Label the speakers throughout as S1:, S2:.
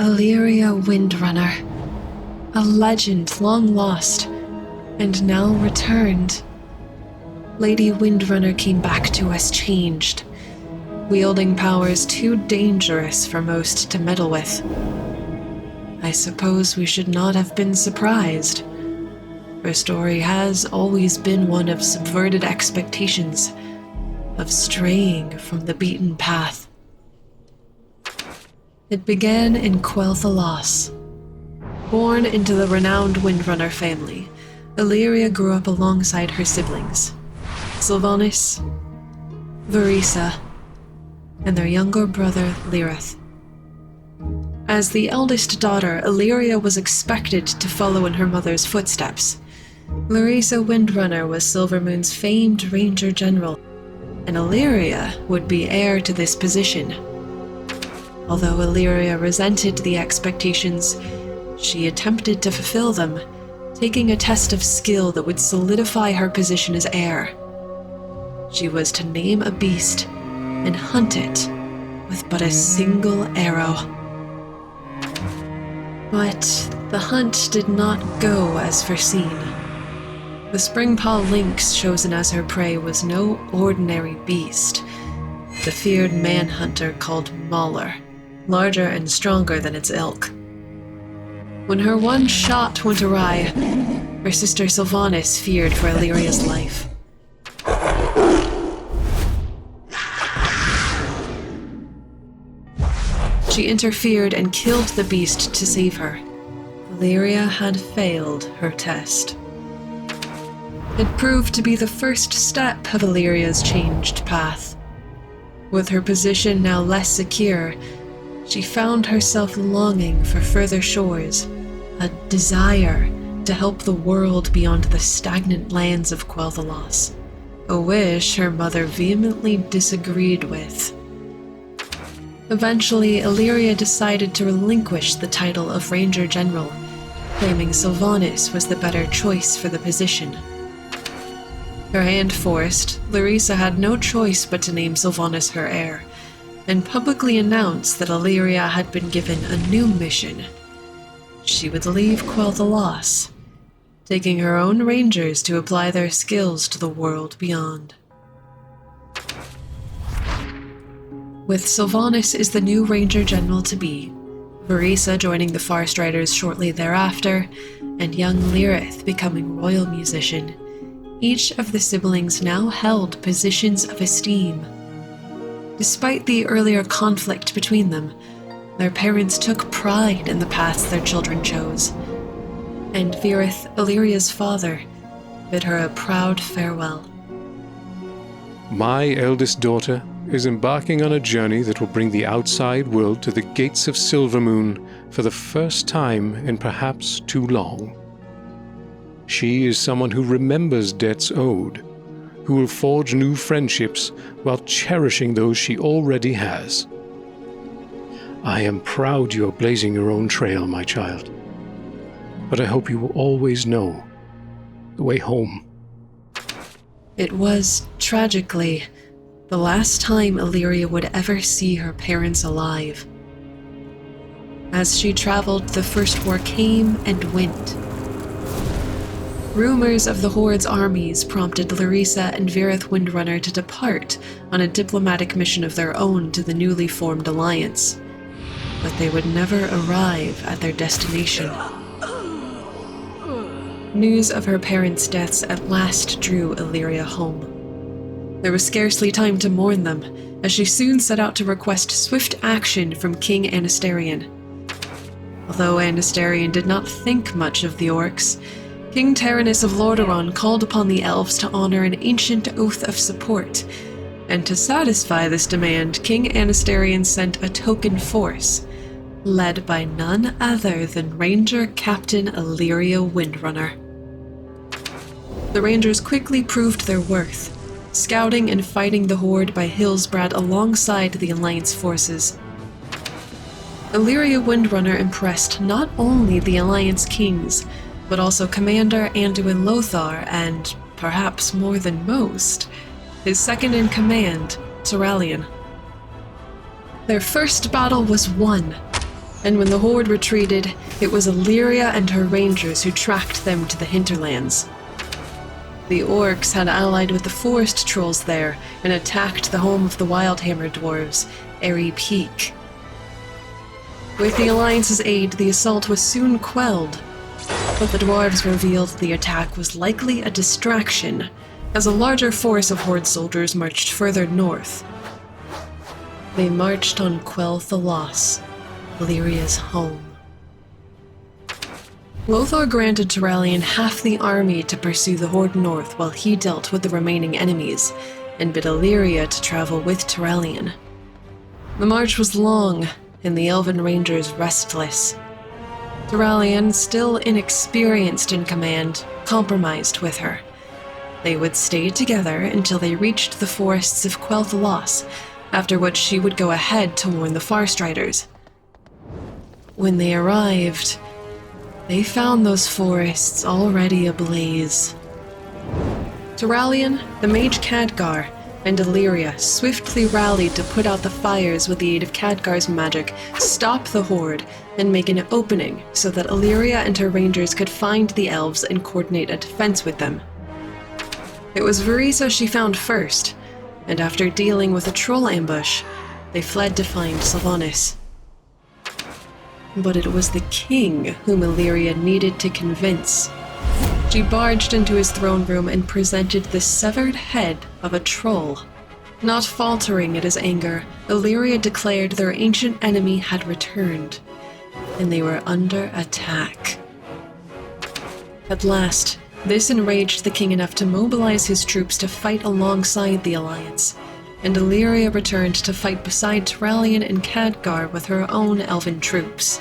S1: Alleria Windrunner, a legend long lost, and now returned. Lady Windrunner came back to us changed, wielding powers too dangerous for most to meddle with. I suppose we should not have been surprised. Her story has always been one of subverted expectations, of straying from the beaten path. It began in Quel'thalas. Born into the renowned Windrunner family, Alleria grew up alongside her siblings, Sylvanas, Verisa, and their younger brother, Lyrith. As the eldest daughter, Alleria was expected to follow in her mother's footsteps. Larissa Windrunner was Silvermoon's famed Ranger General, and Alleria would be heir to this position. Although Alleria resented the expectations, she attempted to fulfill them, taking a test of skill that would solidify her position as heir. She was to name a beast and hunt it with but a single arrow. But the hunt did not go as foreseen. The Springpaw lynx chosen as her prey was no ordinary beast, the feared manhunter called Mauler, larger and stronger than its ilk. When her one shot went awry, her sister Sylvanas feared for Alleria's life. She interfered and killed the beast to save her. Alleria had failed her test. It proved to be the first step of Alleria's changed path. With her position now less secure, she found herself longing for further shores, a desire to help the world beyond the stagnant lands of Quel'thalas, a wish her mother vehemently disagreed with. Eventually, Alleria decided to relinquish the title of Ranger General, claiming Sylvanas was the better choice for the position. Her hand forced, Larissa had no choice but to name Sylvanas her heir, and publicly announced that Alleria had been given a new mission. She would leave Quel'thalas, taking her own rangers to apply their skills to the world beyond. With Sylvanas as the new Ranger General to be, Verisa joining the Farst Riders shortly thereafter, and young Lyrith becoming royal musician, each of the siblings now held positions of esteem. Despite the earlier conflict between them, their parents took pride in the paths their children chose, and Virith, Alleria's father, bid her a proud farewell.
S2: My eldest daughter is embarking on a journey that will bring the outside world to the gates of Silvermoon for the first time in perhaps too long. She is someone who remembers debts owed, who will forge new friendships while cherishing those she already has. I am proud you are blazing your own trail, my child, but I hope you will always know the way home.
S1: It was, tragically, the last time Alleria would ever see her parents alive. As she traveled, the First War came and went. Rumors of the Horde's armies prompted Larissa and Virith Windrunner to depart on a diplomatic mission of their own to the newly formed alliance, but they would never arrive at their destination. News of her parents' deaths at last drew Alleria home. There was scarcely time to mourn them, as she soon set out to request swift action from King Anastarian. Although Anastarian did not think much of the orcs, King Taranis of Lordaeron called upon the elves to honor an ancient oath of support, and to satisfy this demand, King Anastarian sent a token force, led by none other than Ranger Captain Alleria Windrunner. The Rangers quickly proved their worth, scouting and fighting the Horde by Hillsbrad alongside the Alliance forces. Alleria Windrunner impressed not only the Alliance kings, but also Commander Anduin Lothar and, perhaps more than most, his second-in-command, Turalyon. Their first battle was won, and when the horde retreated, it was Alleria and her rangers who tracked them to the hinterlands. The orcs had allied with the forest trolls there and attacked the home of the Wildhammer dwarves, Airy Peak. With the Alliance's aid, the assault was soon quelled, but the dwarves revealed the attack was likely a distraction, as a larger force of horde soldiers marched further north. They marched on Quel'thalas, Alleria's home. Lothar granted Turalyon half the army to pursue the horde north while he dealt with the remaining enemies, and bid Alleria to travel with Turalyon. The march was long, and the elven rangers restless. Turalyon, still inexperienced in command, compromised with her. They would stay together until they reached the forests of Quel'thalas, after which she would go ahead to warn the Farstriders. When they arrived, they found those forests already ablaze. Turalyon, the mage Khadgar, and Alleria swiftly rallied to put out the fires with the aid of Khadgar's magic, stop the horde, and make an opening so that Alleria and her rangers could find the elves and coordinate a defense with them. It was Verisa she found first, and after dealing with a troll ambush, they fled to find Sylvanas. But it was the king whom Alleria needed to convince. She barged into his throne room and presented the severed head of a troll. Not faltering at his anger, Alleria declared their ancient enemy had returned, and they were under attack. At last, this enraged the king enough to mobilize his troops to fight alongside the Alliance, and Alleria returned to fight beside Turalyon and Khadgar with her own elven troops.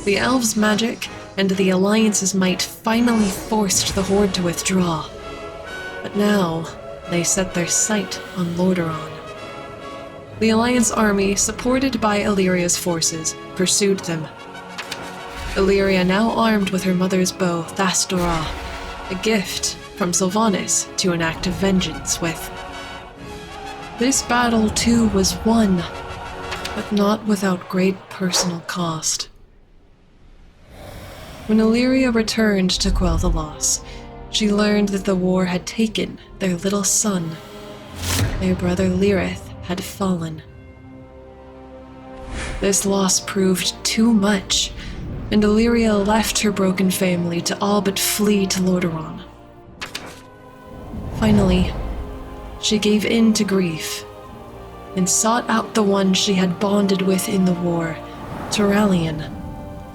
S1: The elves' magic and the Alliance's might finally forced the horde to withdraw, but now they set their sight on Lordaeron. The Alliance army, supported by Alleria's forces, pursued them. Alleria, now armed with her mother's bow, Thasdora, a gift from Sylvanas to enact a vengeance with. This battle, too, was won, but not without great personal cost. When Alleria returned to Quel'thalas, she learned that the war had taken their little son. Their brother Lyrith had fallen. This loss proved too much, and Alleria left her broken family to all but flee to Lordaeron. Finally, she gave in to grief and sought out the one she had bonded with in the war, Turalyon,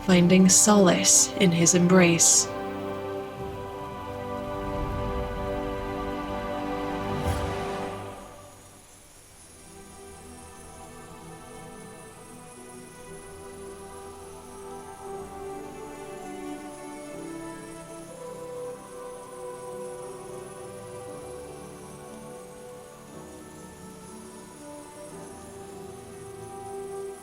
S1: finding solace in his embrace.